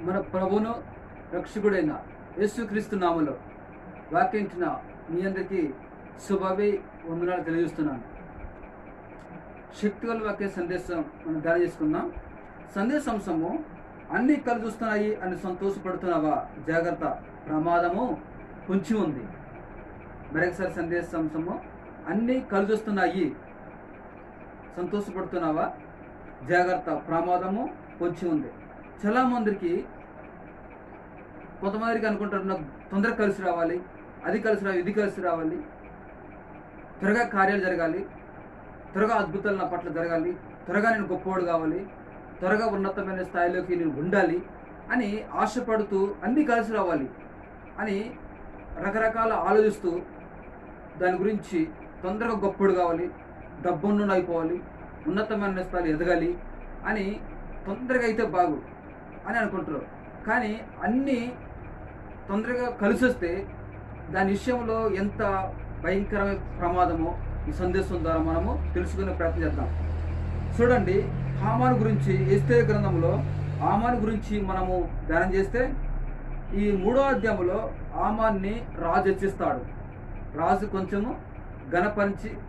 మన ప్రభువును రక్షకుడైన యేసుక్రీస్తు నామములో వాక్యించిన మీ అందరికీ శుభావి వందనాలు తెలియజేస్తున్నాను. శక్తిగల వాక్య సందేశం మనం ధ్యానం చేసుకుందాం. సందేశాంశము అన్ని కళ్ళు చూస్తున్నాయి అని సంతోషపడుతున్నావా? జాగ్రత్త, ప్రమాదము పొంచి ఉంది. మరొకసారి సందేశాంశము అన్ని కళ్ళు చూస్తున్నాయి, సంతోషపడుతున్నావా? జాగ్రత్త, ప్రమాదము పొంచి ఉంది. చాలా మందికి కొంతమందికి అనుకుంటారు, నాకు తొందరగా కలిసి రావాలి, అది కలిసి రావాలి, ఇది కలిసి రావాలి, త్వరగా కార్యాలు జరగాలి, త్వరగా అద్భుతాలు నా పట్ల జరగాలి, త్వరగా నేను గొప్పవాడు కావాలి, త్వరగా ఉన్నతమైన స్థాయిలోకి నేను ఉండాలి అని ఆశపడుతూ అన్నీ కలిసి రావాలి అని రకరకాల ఆలోచిస్తూ దాని గురించి తొందరగా గొప్పవాడు కావాలి, డబ్బున్న అయిపోవాలి, ఉన్నతమైన స్థాయిలో ఎదగాలి అని తొందరగా అయితే బాగు అని అనుకుంటారు. కానీ అన్నీ తొందరగా కలిసి వస్తే దాని విషయంలో ఎంత భయంకరమైన ప్రమాదమో ఈ సందేశం ద్వారా మనము తెలుసుకునే ప్రయత్నం చేద్దాం. చూడండి, హామాను గురించి ఎస్తేరు గ్రంథంలో హామాను గురించి మనము ధ్యానం చేస్తే ఈ 3వ అధ్యాయంలో హామాన్ని రాజు హెచ్చిస్తాడు. రాజు కొంచెము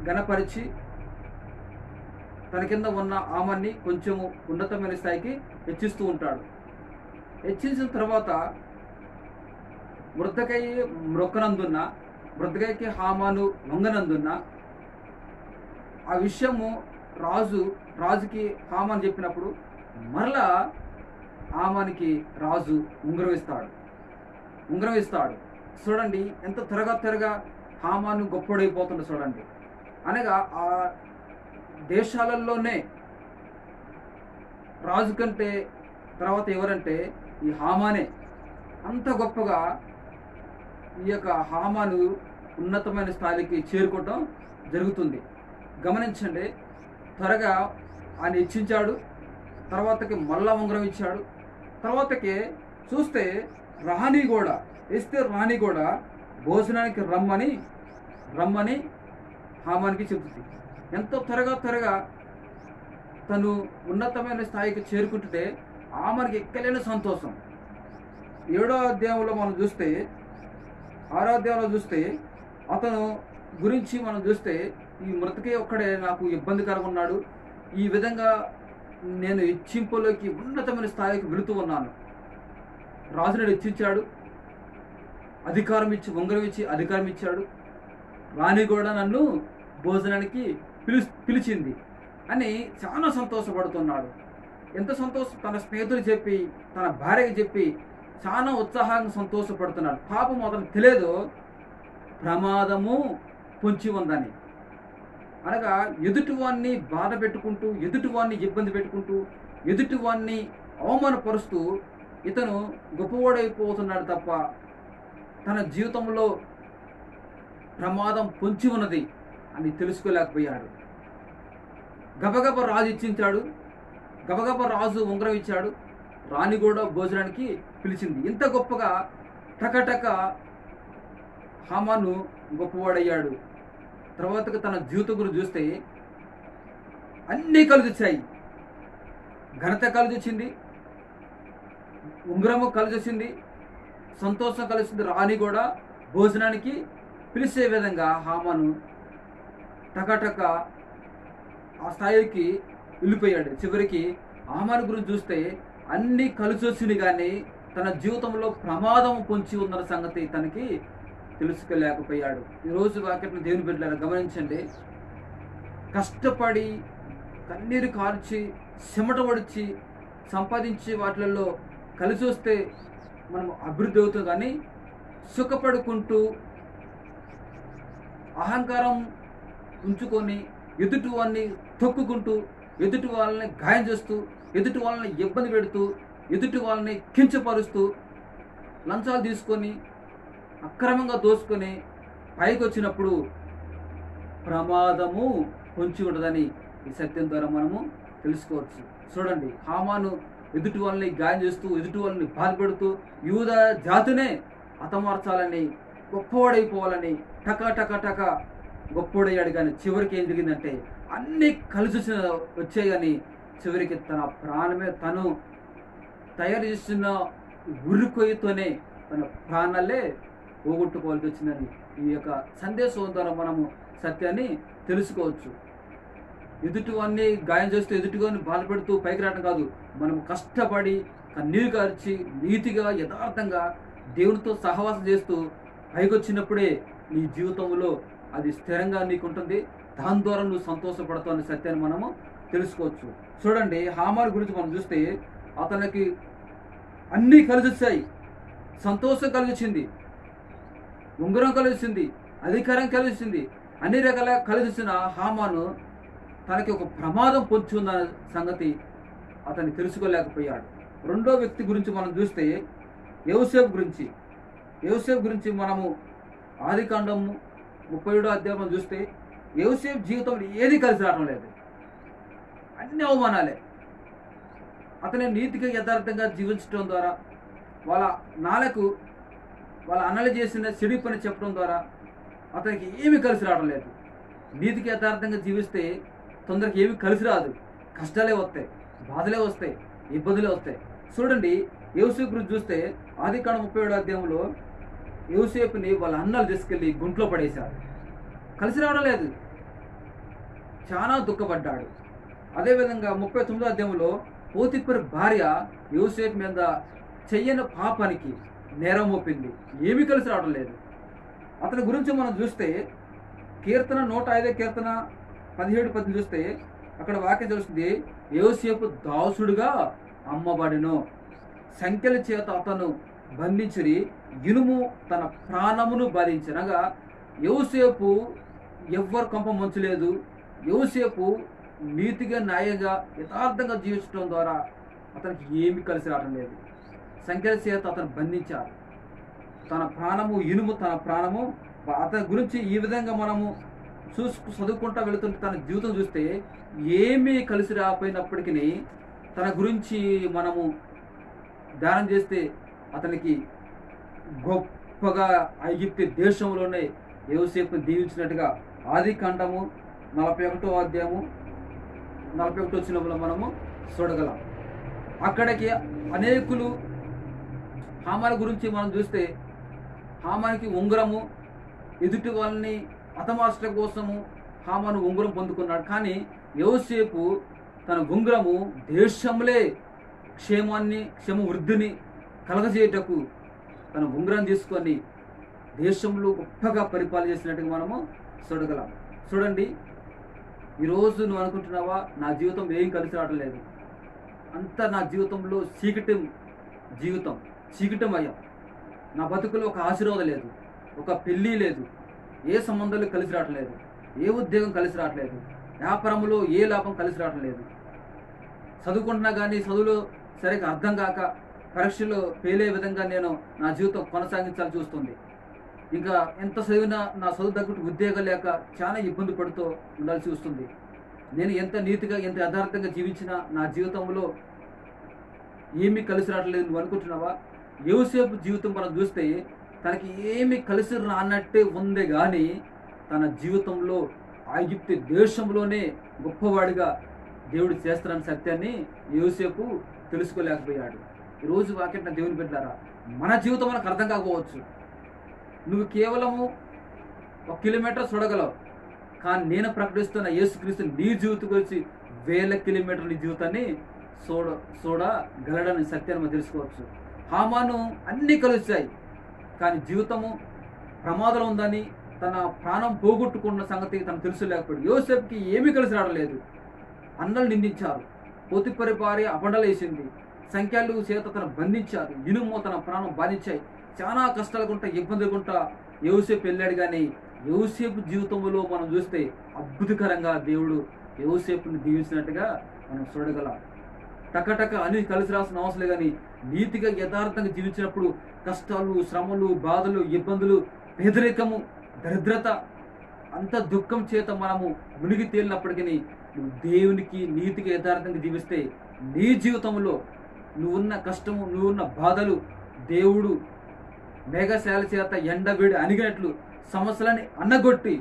గణపరిచి తన కింద ఉన్న హామాన్ని కొంచెము ఉన్నతమైన స్థాయికి హెచ్చిస్తూ ఉంటాడు. హెచ్చించిన తర్వాత మృద్దకైకి హామాను వంగనందున్న ఆ విషయము రాజుకి హామాను చెప్పినప్పుడు మరలా హామానికి రాజు ఉంగరం ఇస్తాడు. చూడండి, ఎంత త్వరగా హామాను గొప్పడైపోతుందో చూడండి. అనగా ఆ దేశాలలోనే రాజు కంటే తర్వాత ఎవరంటే ఈ హామానే. అంత గొప్పగా ఈ యొక్క హామాను ఉన్నతమైన స్థాయికి చేరుకోవటం జరుగుతుంది. గమనించండి, త్వరగా ఆయన ఇచ్చించాడు, తర్వాతకి మళ్ళా ఉంగరం ఇచ్చాడు. తర్వాతకి చూస్తే రాణి కూడా భోజనానికి రమ్మని హామానికి చెబుతుంది. ఎంతో త్వరగా తను ఉన్నతమైన స్థాయికి చేరుకుంటుంటే ఆమెకి ఎక్కలేని సంతోషం. 7వ అధ్యాయంలో మనం చూస్తే, 6వ అధ్యాయంలో చూస్తే అతను గురించి మనం చూస్తే ఈ మృతకే ఒక్కడే నాకు ఇబ్బందికరంగా ఉన్నాడు, ఈ విధంగా నేను హెచ్చింపులోకి ఉన్నతమైన స్థాయికి వెళుతూ ఉన్నాను. రాజుని హెచ్చించాడు, ఉంగరం ఇచ్చి అధికారం ఇచ్చాడు. రాణి కూడా నన్ను భోజనానికి పిలిచింది అని చాలా సంతోషపడుతున్నాడు. ఎంత సంతోషం! తన స్నేహితులు చెప్పి, తన భార్యకి చెప్పి చాలా ఉత్సాహంగా సంతోషపడుతున్నాడు. పాపం అతను తెలియదు ప్రమాదము పొంచి ఉందని. అనగా ఎదుటివాన్ని బాధ పెట్టుకుంటూ, ఎదుటివాన్ని ఇబ్బంది పెట్టుకుంటూ, ఎదుటివాన్ని అవమానపరుస్తూ ఇతను గొప్పవాడైపోతున్నాడు తప్ప తన జీవితంలో ప్రమాదం పొంచి ఉన్నది అని తెలుసుకోలేకపోయాడు. గబగబ రాజు ఇచ్చించాడు, గబగబ రాజు ఉంగరం ఇచ్చాడు, రాణి కూడా భోజనానికి పిలిచింది. ఇంత గొప్పగా టకటక హామాను గొప్పవాడయ్యాడు. తర్వాతకి తన జీవితం గురించి చూస్తే అన్నీ కలిసి వచ్చాయి. ఘనత కలిసి వచ్చింది, ఉంగరము కలిసి వచ్చింది, సంతోషం కలిసింది. రాణి కూడా భోజనానికి పిలిచే విధంగా హామాను టకటక ఆ స్థాయికి వెళ్ళిపోయాడు. చివరికి హామాను గురించి చూస్తే అన్నీ కలిసి వచ్చింది, కానీ తన జీవితంలో ప్రమాదం పొంచి ఉందన్న సంగతి తనకి తెలుసుకోలేకపోయాడు. ఈరోజు వాక్యం దేవుని బిడ్డలారా గమనించండి, కష్టపడి కన్నీరు కార్చి చెమట పడిచి సంపాదించి వాటిలలో కలిసి వస్తే మనం అభివృద్ధి అవుతుంది. కానీ సుఖపడుకుంటూ అహంకారం ఉంచుకొని ఎదుటి వాళ్ళని తొక్కుకుంటూ, ఎదుటి వాళ్ళని గాయం చేస్తూ, ఎదుటి వాళ్ళని ఇబ్బంది పెడుతూ, ఎదుటి వాళ్ళని కించపరుస్తూ, లంచాలు తీసుకొని అక్రమంగా దోసుకొని పైకి వచ్చినప్పుడు ప్రమాదము పొంచి ఉంటుందని ఈ సత్యం ద్వారా మనము తెలుసుకోవచ్చు. చూడండి, హామాను ఎదుటి వాళ్ళని గాయం చేస్తూ, ఎదుటి వాళ్ళని బాధపెడుతూ, యూదా జాతినే హతమార్చాలని, గొప్పవాడైపోవాలని టక గొప్పవాడయ్యాడు. కానీ చివరికి ఏం జరిగిందంటే అన్నీ కలిసి వచ్చాయి. కానీ చివరికి తన ప్రాణమే తను తయారు చేస్తున్న ఉరికొయ్యతోనే తన ప్రాణాలే పోగొట్టుకోవాల్సి వచ్చిందని ఈ యొక్క సందేశం ద్వారా మనము సత్యాన్ని తెలుసుకోవచ్చు. ఎదుటివన్నీ గాయం చేస్తూ ఎదుటిగాని బాధపెడుతూ పైకి రావడం కాదు, మనం కష్టపడి కన్నీరు కార్చి నీతిగా యథార్థంగా దేవునితో సహవాసం చేస్తూ పైకి వచ్చినప్పుడే నీ జీవితంలో అది స్థిరంగా నీకు ఉంటుంది. దాని ద్వారా నువ్వు సంతోషపడతావు అనే సత్యాన్ని మనము తెలుసుకోవచ్చు. చూడండి, హామాను గురించి మనం చూస్తే అతనికి అన్నీ కలిసి వచ్చాయి. సంతోషం కలిగించింది, ఉంగరం కలిసింది, అధికారం కలిసింది, అన్ని రకాల కలిసి వచ్చిన హామాను తనకి ఒక ప్రమాదం పొంచి ఉన్న సంగతి అతన్ని తెలుసుకోలేకపోయాడు. రెండో వ్యక్తి గురించి మనం చూస్తే యోసేపు గురించి మనము ఆదికాండము 37వ అధ్యాయం చూస్తే యోసేపు జీవితంలో ఏది కలిసి రావడం లేదు, అన్ని అవమానాలే. అతని నీతిగా యథార్థంగా జీవించడం ద్వారా వాళ్ళ నాలకు వాళ్ళ అన్నలు చేసిన చెడు పని చెప్పడం ద్వారా అతనికి ఏమీ కలిసి రావడం లేదు. నీతికి యథార్థంగా జీవిస్తే తొందరగా ఏమీ కలిసి రాదు, కష్టాలే వస్తాయి, బాధలే వస్తాయి, ఇబ్బందులే వస్తాయి. చూడండి, యోసేపు గురించి చూస్తే ఆదికాండం 37వ అధ్యాయంలో యోసేపుని వాళ్ళ అన్నలు తీసుకెళ్ళి గుంట్లో పడేశారు, కలిసి రావడం లేదు, చాలా దుఃఖపడ్డాడు. అదేవిధంగా 39వ అధ్యాయంలో పోతిఫరు భార్య యోసేపు మీద చెయ్యని పాపానికి నేరం మోపింది, ఏమీ కలిసి రావడం లేదు. అతని గురించి మనం చూస్తే కీర్తన 105 కీర్తన 17 చూస్తే అక్కడ వాక్యం చూస్తుంది, యోసేపు దాసుడుగా అమ్మబడిను, సంఖ్యల చేత అతను బంధించి ఇనుము తన ప్రాణమును బాధించనగా యోసేపు ఎవ్వరు కొంప మంచలేదు. యోసేపు నీతిగా న్యాయంగా యథార్థంగా జీవించడం ద్వారా అతనికి ఏమి కలిసి రావడం లేదు. సంఖ్యల చేత అతను బంధించారు, తన ప్రాణము ఇనుము తన ప్రాణము. అతని గురించి ఈ విధంగా మనము చదువుకుంటా వెళుతుంటే తన జీవితం చూస్తే ఏమీ కలిసి రాకపోయినప్పటికీ తన గురించి మనము ధ్యానం చేస్తే అతనికి గొప్పగా ఐగుప్తు దేశంలోనే యోసేపుని దీవించినట్టుగా ఆదికాండము 41వ అధ్యాయము 41 వచ్చినప్పుడు మనము చూడగలం. అక్కడికి అనేకులు హామాను గురించి మనం చూస్తే హామానికి ఉంగరము, ఎదుటి వాళ్ళని హతమార్చడం కోసము హామాను ఉంగరం పొందుకున్నాడు. కానీ యోసేపు తన ఉంగరము దేశంలో క్షేమ వృద్ధిని కలగజేయటకు తన ఉంగరం తీసుకొని దేశంలో గొప్పగా పరిపాలన చేసినట్టుగా మనము చూడగలం. చూడండి, ఈరోజు నువ్వు అనుకుంటున్నావా నా జీవితం ఏం కలిసి రావడం లేదు, అంతా నా జీవితంలో చీకటం అయ్యా, నా బతుకులో ఒక ఆశీర్వాదం లేదు, ఒక పెళ్ళి లేదు, ఏ సంబంధాలు కలిసి రావడం లేదు, ఏ ఉద్యోగం కలిసి రావట్లేదు, వ్యాపారంలో ఏ లాభం కలిసి రావడం లేదు, చదువుకుంటున్నా కానీ చదువులో సరిగ్గా అర్థం కాక పరీక్షలో ఫెయిల్ అయ్యే విధంగా నేను నా జీవితం కొనసాగించాలని చూస్తుంది. ఇంకా ఎంత చదివినా నా చదువు తగ్గట్టు ఉద్యోగం లేక చాలా ఇబ్బంది పడుతూ ఉండాల్సి వస్తుంది. నేను ఎంత నీతిగా ఎంత యథార్థంగా జీవించినా నా జీవితంలో ఏమీ కలిసి రావట్లేదు. నువ్వు అనుకుంటున్నావా? యోసేపు జీవితం మనం చూస్తే తనకి ఏమీ కలిసి రానట్టే ఉంది, కానీ తన జీవితంలో ఐగుప్తు దేశంలోనే గొప్పవాడిగా దేవుడు చేస్తారన్న సత్యాన్ని యోసేపు తెలుసుకోలేకపోయాడు. ఈరోజు వాక్యం దేవుని బిడ్డలారా, మన జీవితం మనకు అర్థం కాకపోవచ్చు. నువ్వు కేవలము 1 కిలోమీటర్ చూడగలవు, కానీ నేను ప్రకటిస్తున్న యేసుక్రీస్తు నీ జీవితం గురించి 1000 కిలోమీటర్ల నీ జీవితాన్ని చూడగలడని సత్యాన్ని మనం తెలుసుకోవచ్చు. హామాను అన్నీ కలుస్తాయి, కానీ జీవితము ప్రమాదంలో ఉందని తన ప్రాణం పోగొట్టుకున్న సంగతి తను తెలుసుకోలేకపోయాడు. యోసేపుకి ఏమీ కలిసి రావడం లేదు. అన్నలు నిందించారు, పోతిఫరు భార్య అబండలు వేసింది, సంఖ్యలు చేత తను బంధించారు, ఇనుము తన ప్రాణం బాధించాయి. చాలా కష్టాలుకుంటా ఇబ్బందులుకుంటా యోసేపు వెళ్ళాడు. కానీ యోసేపు జీవితంలో మనం చూస్తే అద్భుతకరంగా దేవుడు యోసేపుని దీవించినట్టుగా మనం చూడగలం. టకటక అని కలిసి రాసిన అవసరం, కానీ నీతిగా యథార్థంగా జీవించినప్పుడు కష్టాలు, శ్రమలు, బాధలు, ఇబ్బందులు, పేదరికము, దరిద్రత, అంత దుఃఖం చేత మనము మునిగి తేలినప్పటికీ నువ్వు దేవునికి నీతిగా యథార్థంగా జీవిస్తే నీ జీవితంలో నువ్వున్న కష్టము, నువ్వున్న బాధలు దేవుడు మేఘశాల చేత ఎండవేడి అణిగినట్లు సమస్యలని అన్నగొట్టి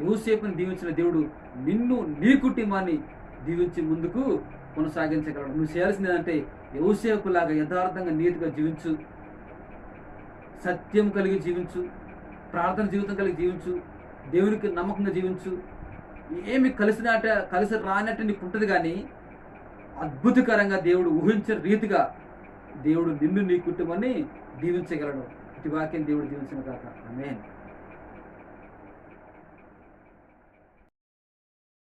యోసేపుని దీవించిన దేవుడు నిన్ను నీ కుటుంబాన్ని దీవించి ముందుకు కొనసాగించగలడు. నువ్వు చేయాల్సింది ఏంటంటే యోసేపులాగా యథార్థంగా నీతిగా జీవించు, సత్యం కలిగి జీవించు, ప్రార్థన జీవితం కలిగి జీవించు, దేవునికి నమ్మకంగా జీవించు. ఏమి కలిసి రానట్టు నీకు ఉంటుంది, కానీ అద్భుతకరంగా దేవుడు ఊహించిన రీతిగా దేవుడు నిన్ను నీ కుటుంబాన్ని దీవించగలడు. ఇటు వాక్యం దేవుడు దీవించిన కాక. ఆమేన్.